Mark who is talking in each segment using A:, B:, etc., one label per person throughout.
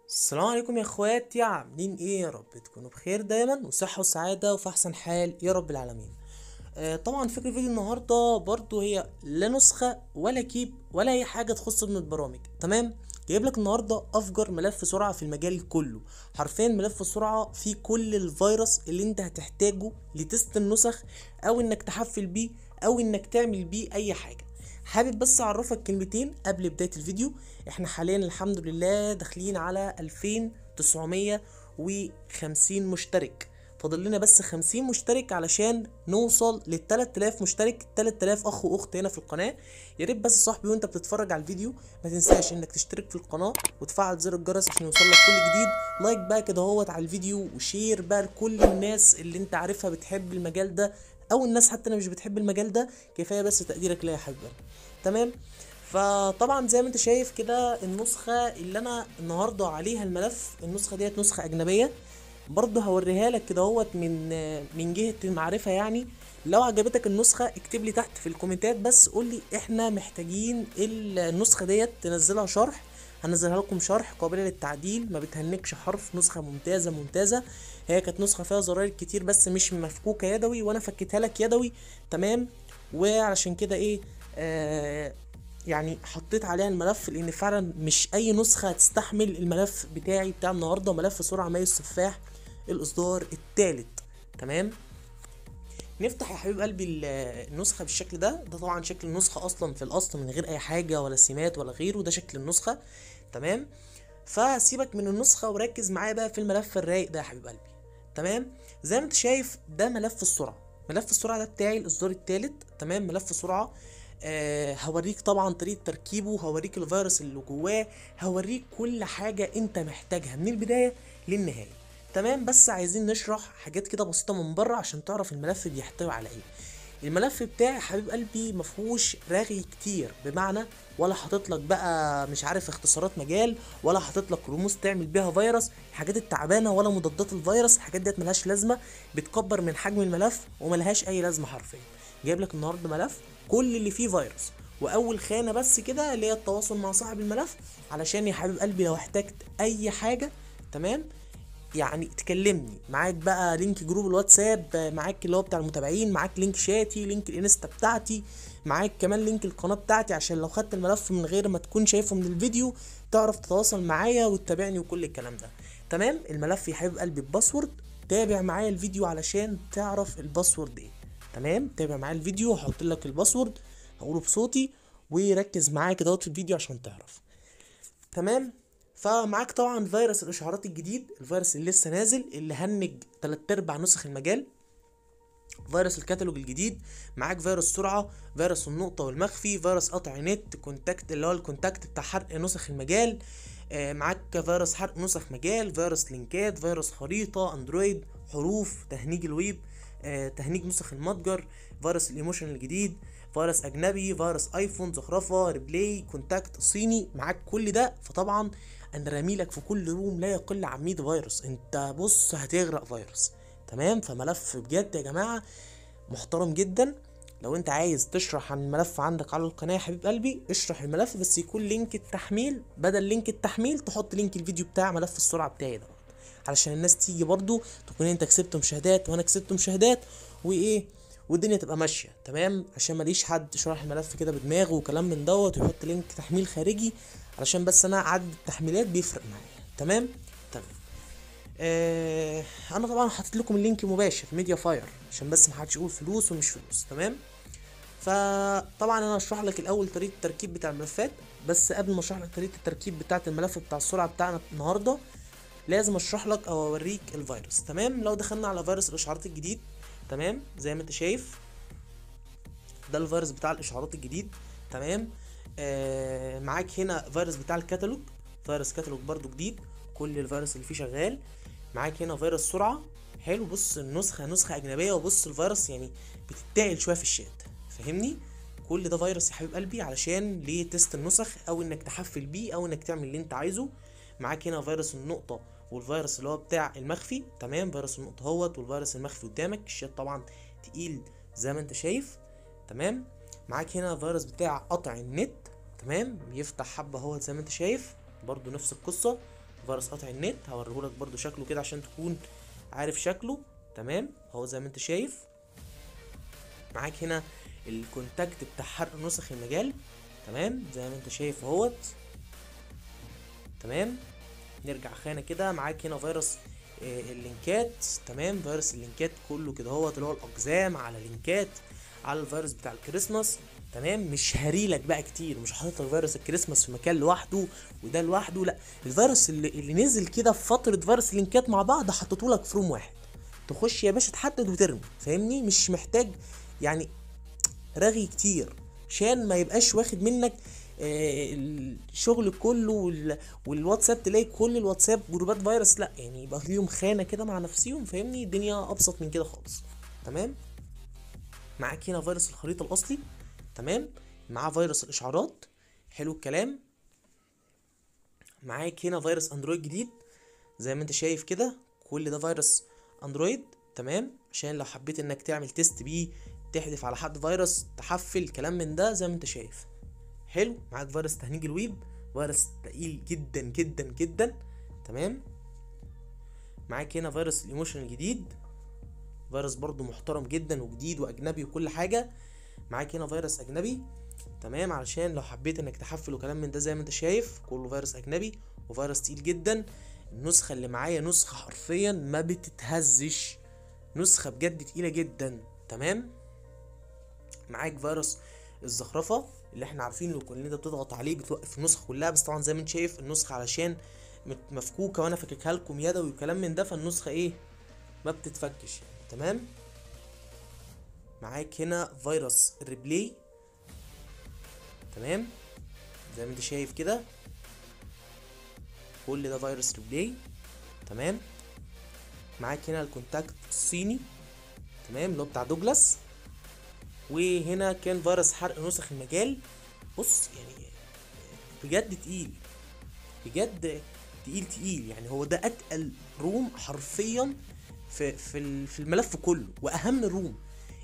A: السلام عليكم يا اخواتي، عاملين ايه؟ يا رب تكونوا بخير دايما وصحة وسعادة وفي احسن حال يا رب العالمين. طبعا فكرة فيديو النهاردة برضو هي لا نسخة ولا كيب ولا اي حاجة تخص من البرامج. تمام، جايب لك النهاردة افجر ملف سرعة في المجال كله. حرفيا ملف السرعة فيه كل الفيروس اللي انت هتحتاجه لتست النسخ، او انك تحفل بيه، او انك تعمل بيه اي حاجة. حابب بس اعرفك كلمتين قبل بداية الفيديو. احنا حاليا الحمد لله داخلين على 2950 مشترك. فاضل لنا بس 50 مشترك علشان نوصل لل 3000 مشترك، 3000 اخ واخت هنا في القناه. يا ريت بس صاحبي وانت بتتفرج على الفيديو ما تنساش انك تشترك في القناه وتفعل زر الجرس عشان يوصلك كل جديد. لايك بقى كده اهوت على الفيديو، وشير بقى لكل الناس اللي انت عارفها بتحب المجال ده، او الناس حتى اللي مش بتحب المجال ده. كفايه بس تقديرك ليا يا حبيبي. تمام. فطبعا زي ما انت شايف كده النسخة اللي انا النهاردة عليها الملف، النسخة ديت نسخة اجنبية. برضه هوريها لك كده اهوت من جهة المعرفة يعني. لو عجبتك النسخة اكتب لي تحت في الكومنتات، بس قول لي احنا محتاجين النسخة ديت تنزلها شرح. هنزلها لكم شرح قابلة للتعديل، ما بتهنكش حرف، نسخة ممتازة ممتازة. هي كانت نسخة فيها زراير كتير بس مش مفكوكة يدوي، وانا فكيتها لك يدوي. تمام. وعلشان كده ايه، يعني حطيت عليها الملف لان فعلا مش اي نسخة هتستحمل الملف بتاعي بتاع النهاردة. ملف سرعة ماي السفاح الاصدار الثالث. تمام. نفتح يا حبيب قلبي النسخة بالشكل ده طبعا شكل النسخة اصلا في الاصل من غير اي حاجة ولا سمات ولا غيره، ده شكل النسخة. تمام. فسيبك من النسخة وركز معايا بقى في الملف الرايق ده يا حبيب قلبي. تمام. زي ما انت شايف ده ملف السرعة. ملف السرعة ده بتاعي الاصدار الثالث. تمام. ملف سرعة. هوريك طبعا طريقة تركيبه، هوريك الفيروس اللي جواه، هوريك كل حاجة انت محتاجها من البداية للنهاية. تمام. بس عايزين نشرح حاجات كده بسيطة من بره عشان تعرف الملف بيحتوي على ايه. الملف بتاعي حبيب قلبي مفهوش رغي كتير، بمعنى ولا حاطط لك بقى مش عارف اختصارات مجال، ولا حاطط لك رموز تعمل بيها فيروس، الحاجات التعبانه، ولا مضادات الفيروس. الحاجات ديت ملهاش لازمه، بتكبر من حجم الملف وملهاش اي لازمه حرفيا. جايب لك النهارده ملف كل اللي فيه فيروس، واول خانه بس كده اللي هي التواصل مع صاحب الملف، علشان يا حبيب قلبي لو احتجت اي حاجه. تمام. يعني تكلمني، معاك بقى لينك جروب الواتساب، معاك اللي هو بتاع المتابعين، معاك لينك شاتي، لينك الانستا بتاعتي، معاك كمان لينك القناة بتاعتي عشان لو خدت الملف من غير ما تكون شايفه من الفيديو تعرف تتواصل معايا وتتابعني وكل الكلام ده. تمام. الملف يا حبيب قلبي بباسورد. تابع معايا الفيديو علشان تعرف الباسورد ايه. تمام. تابع معايا الفيديو، هحط لك الباسورد هقوله بصوتي، وركز معايا كده في الفيديو عشان تعرف. تمام. فمعاك طبعا فيروس الاشعارات الجديد، الفيروس اللي لسه نازل اللي هنج تلات ارباع نسخ المجال. فيروس الكتالوج الجديد. معاك فيروس سرعة، فيروس النقطة والمخفي، فيروس قطع نت، كونتاكت اللي هو الكونتاكت بتاع حرق نسخ المجال. معاك فيروس حرق نسخ مجال، فيروس لينكات، فيروس خريطة اندرويد، حروف، تهنيج الويب، تهنيج نسخ المتجر، فيروس الايموشن الجديد، فيروس اجنبي، فيروس ايفون، زخرفة، ريبلاي، كونتاكت صيني. معاك كل ده. فطبعا انا راميلك في كل روم لا يقل عن 100 فيروس، انت بص هتغرق فيروس. تمام. فملف بجد يا جماعة محترم جدا. لو انت عايز تشرح عن الملف عندك على القناة يا حبيب قلبي اشرح الملف، بس يكون لينك التحميل بدل لينك التحميل تحط لينك الفيديو بتاع ملف السرعة بتاعي ده، علشان الناس تيجي برضو تكون انت كسبت مشاهدات وانا كسبت مشاهدات وايه، والدنيا تبقى ماشيه. تمام. عشان ماليش حد شرح الملف كده بدماغه وكلام من دوت ويحط لينك تحميل خارجي، علشان بس انا عدد التحميلات بيفرق معايا. تمام. تمام. انا طبعا حاطط لكم اللينك مباشر ميديا فاير عشان بس محدش يقول فلوس ومش فلوس. تمام. فطبعا انا هشرح لك الاول طريقه التركيب بتاع الملفات، بس قبل ما اشرح لك طريقه التركيب بتاعه الملف بتاع السرعه بتاعنا النهارده لازم اشرح لك او اوريك الفيروس. تمام. لو دخلنا على فيروس الاشعارات الجديد، تمام، زي ما انت شايف ده الفيروس بتاع الاشعارات الجديد. تمام. معاك هنا فيروس بتاع الكتالوج، فيروس كتالوج برضو جديد، كل الفيروس اللي فيه شغال. معاك هنا فيروس سرعة. حلو. بص النسخة نسخة أجنبية، وبص الفيروس يعني بتتقل شوية في الشات، فاهمني؟ كل ده فيروس يا حبيب قلبي علشان ليه تيست النسخ، أو إنك تحفل بيه، أو إنك تعمل اللي أنت عايزه. معاك هنا فيروس النقطة والفيروس اللي هو بتاع المخفي. تمام. فيروس النقطة اهوت، والفيروس المخفي قدامك. الشات طبعا تقيل زي ما أنت شايف. تمام. معاك هنا فيروس بتاع قطع النت. تمام. بيفتح حبة اهوت زي ما أنت شايف، برضو نفس القصة. فيروس قطع النت، هوريهولك برضو شكله كده عشان تكون عارف شكله. تمام، اهو زي ما انت شايف معاك هنا الكونتاكت بتاع حرق نسخ المجال. تمام زي ما انت شايف اهوت. تمام، نرجع خانه كده، معاك هنا فيروس اللينكات. تمام، فيروس اللينكات كله كده اهوت، اللي هو الاقزام على لينكات على الفيروس بتاع الكريسماس. تمام، مش هريلك بقى كتير، مش حاطط لك فيروس الكريسماس في مكان لوحده وده لوحده، لا، الفيروس اللي نزل كده في فتره فيروس اللينكات مع بعض حطيته لك في روم واحد، تخش يا باشا تحدد وترمي. فاهمني؟ مش محتاج يعني رغي كتير عشان ما يبقاش واخد منك الشغل كله والواتساب تلاقي كل الواتساب جروبات فيروس، لا يعني يبقى ليهم خانه كده مع نفسيهم. فاهمني؟ الدنيا ابسط من كده خالص. تمام، معاك هنا فيروس الخريطه الاصلي. تمام، معاه فيروس الاشعارات. حلو الكلام. معاك هنا فيروس اندرويد جديد زي ما انت شايف كده، كل ده فيروس اندرويد. تمام، عشان لو حبيت انك تعمل تيست بيه، تحذف على حد فيروس، تحفل كلام من ده زي ما انت شايف. حلو، معاك فيروس تهنيج الويب، فيروس تقيل جدا جدا جدا. تمام، معاك هنا فيروس الايموشن الجديد، فيروس برضو محترم جدا وجديد واجنبي وكل حاجه. معاك هنا فيروس اجنبي. تمام، علشان لو حبيت انك تحفل وكلام من ده زي ما انت شايف، كله فيروس اجنبي وفيروس تقيل جدا. النسخه اللي معايا نسخه حرفيا ما بتتهزش، نسخه بجد تقيله جدا. تمام، معاك فيروس الزخرفه اللي احنا عارفين لو كل انت بتضغط عليه بتوقف النسخه كلها، بس طبعا زي ما انت شايف النسخه علشان مفكوكه وانا فككها لكم يدوي وكلام من ده، فالنسخه ايه ما بتتفكش. تمام، معاك هنا فيروس الريبلاي. تمام، زي ما انت شايف كده كل ده فيروس ريبلاي. تمام، معاك هنا الكونتاكت الصيني. تمام، اللي هو بتاع دوجلاس. وهنا كان فيروس حرق نسخ المجال. بص يعني بجد تقيل، بجد تقيل تقيل يعني. هو ده اتقل روم حرفيا في الملف كله، واهم الروم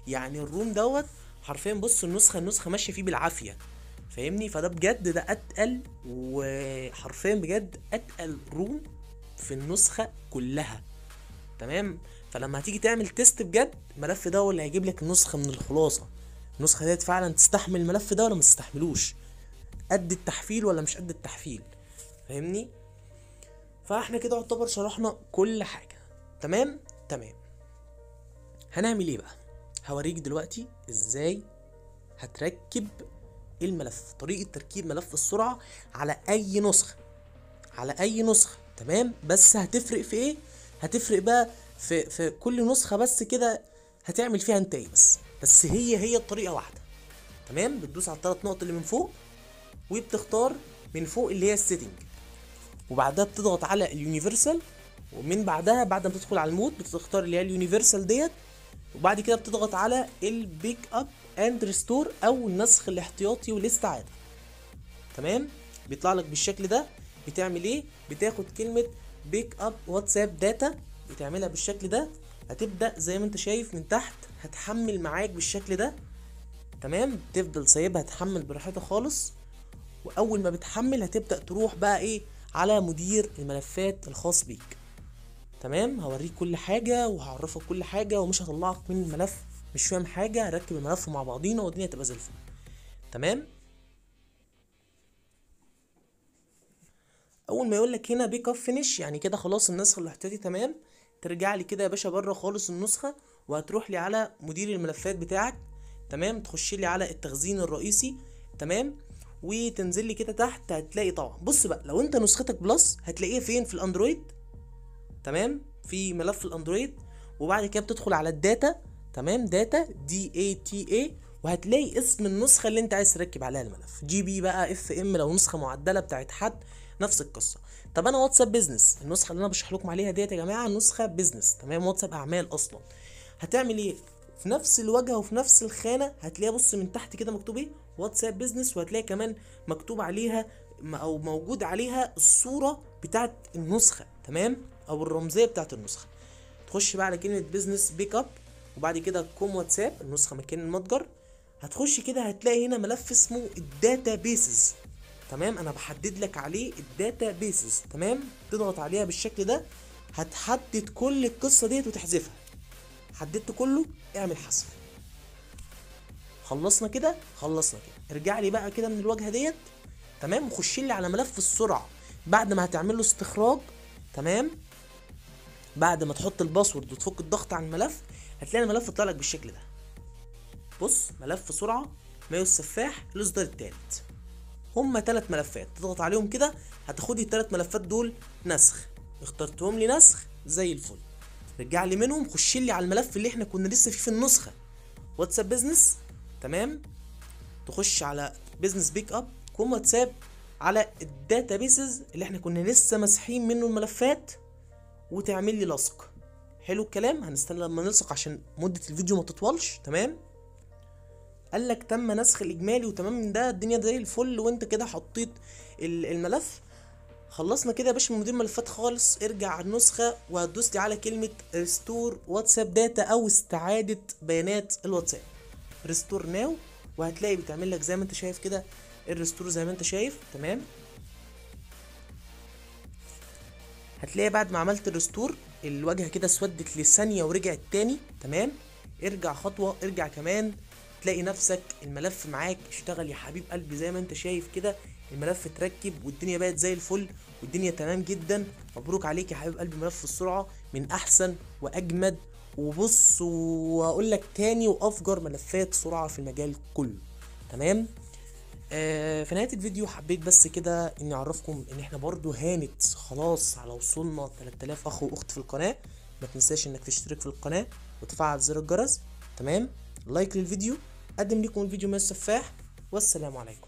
A: يعني. الروم دوت حرفيا بص النسخه ماشيه فيه بالعافيه. فاهمني؟ فده بجد ده اتقل، وحرفيا بجد اتقل روم في النسخه كلها. تمام، فلما هتيجي تعمل تيست بجد، الملف ده هو اللي هيجيب لك النسخه من الخلاصه. النسخه ديت فعلا تستحمل الملف ده ولا ما تستحملوش، قد التحفيل ولا مش قد التحفيل. فاهمني؟ فاحنا كده يعتبر شرحنا كل حاجه. تمام. هنعمل ايه بقى؟ هوريك دلوقتي ازاي هتركب الملف، طريقه تركيب ملف السرعه على اي نسخه، على اي نسخه. تمام، بس هتفرق في ايه؟ هتفرق بقى في كل نسخه بس كده هتعمل فيها انتاي بس هي الطريقه واحده. تمام، بتدوس على الثلاث نقط اللي من فوق وبتختار من فوق اللي هي السيتنج، وبعدها بتضغط على اليونيفرسال، ومن بعدها بعد ما تدخل على المود بتختار اللي هي اليونيفرسال ديت، وبعد كده بتضغط على البيك اب اند ريستور او النسخ الاحتياطي والاستعاده. تمام، بيطلع لك بالشكل ده. بتعمل ايه؟ بتاخد كلمه بيك اب واتساب داتا، بتعملها بالشكل ده. هتبدا زي ما انت شايف من تحت هتحمل معاك بالشكل ده. تمام، تفضل سايبها تحمل براحتها خالص، واول ما بتحمل هتبدا تروح بقى ايه على مدير الملفات الخاص بيك. تمام، هوريك كل حاجه وهعرفك كل حاجه ومش هطلعك من الملف مش فاهم حاجه. هركب الملف مع بعضينا والدنيا تبقى زي الفل. تمام، اول ما يقول لك هنا بيك اب فينيش يعني كده خلاص النسخه الاحتياطي تمام، ترجع لي كده يا باشا بره خالص النسخه، وهتروح لي على مدير الملفات بتاعك. تمام، تخش لي على التخزين الرئيسي. تمام، وتنزل لي كده تحت هتلاقي طبعا بص بقى لو انت نسختك بلس هتلاقيها فين؟ في الاندرويد. تمام، في ملف الاندرويد، وبعد كده بتدخل على الداتا. تمام، داتا DATA، وهتلاقي اسم النسخه اللي انت عايز تركب عليها الملف، GB بقى FM لو نسخه معدله بتاعت حد، نفس القصه. طب انا واتساب بيزنس، النسخه اللي انا بشرح لكم عليها ديت يا جماعه نسخه بيزنس. تمام، واتساب اعمال اصلا. هتعمل ايه؟ في نفس الواجهه وفي نفس الخانه هتلاقيها بص من تحت كده مكتوب ايه؟ واتساب بيزنس، وهتلاقي كمان مكتوب عليها او موجود عليها الصوره بتاعت النسخه. تمام، او الرمزيه بتاعت النسخه. تخش بقى على كلمه بيزنس بيك اب، وبعد كده كوم واتساب النسخه مكان المتجر. هتخش كده هتلاقي هنا ملف اسمه الداتا بيسز. تمام. انا بحدد لك عليه الداتا بيسز، تمام. تضغط عليها بالشكل ده، هتحدد كل القصه ديت وتحذفها. حددت كله، اعمل حذف. خلصنا كده، خلصنا كده. ارجع لي بقى كده من الواجهه ديت، تمام، وخش لي على ملف السرعه بعد ما هتعمل له استخراج، تمام. بعد ما تحط الباسورد وتفك الضغط عن الملف، هتلاقي الملف طلع لك بالشكل ده. بص، ملف سرعه مايو السفاح الاصدار الثالث. هما 3 ملفات، تضغط عليهم كده هتاخد لي ال3 ملفات دول نسخ. اخترتهم لي نسخ زي الفل. رجع لي منهم، خش لي على الملف اللي احنا كنا لسه فيه في النسخه، واتساب بيزنس، تمام. تخش على بيزنس بيك اب كوم واتساب، على الداتا بيسز اللي احنا كنا لسه مسحين منه الملفات، وتعمل لي لصق. حلو الكلام. هنستنى لما نلصق عشان مده الفيديو ما تطولش، تمام. قال لك تم نسخ الاجمالي وتمام من ده، الدنيا زي الفل، وانت كده حطيت الملف. خلصنا كده يا باشا من مدير ملفات خالص. ارجع على النسخه وهتدوس لي على كلمه ريستور واتساب داتا او استعاده بيانات الواتساب. ريستور ناو، وهتلاقي بتعمل لك زي ما انت شايف كده الريستور زي ما انت شايف، تمام. هتلاقي بعد ما عملت الريستور الواجهه كده اسودت لثانيه ورجعت تاني، تمام. ارجع خطوه، ارجع كمان، تلاقي نفسك الملف معاك اشتغل يا حبيب قلبي زي ما انت شايف كده. الملف اتركب والدنيا بقت زي الفل والدنيا تمام جدا. مبروك عليك يا حبيب قلبي، ملف السرعه من احسن واجمد، وبص واقول لك تاني، وافجر ملفات سرعه في المجال كله، تمام. في نهايه الفيديو حبيت بس كده اني اعرفكم ان احنا برضو هانت خلاص على وصولنا 3000 اخ واخت في القناه. ما تنساش انك تشترك في القناه وتفعل زر الجرس، تمام. لايك للفيديو، قدم لكم الفيديو من السفاح، والسلام عليكم.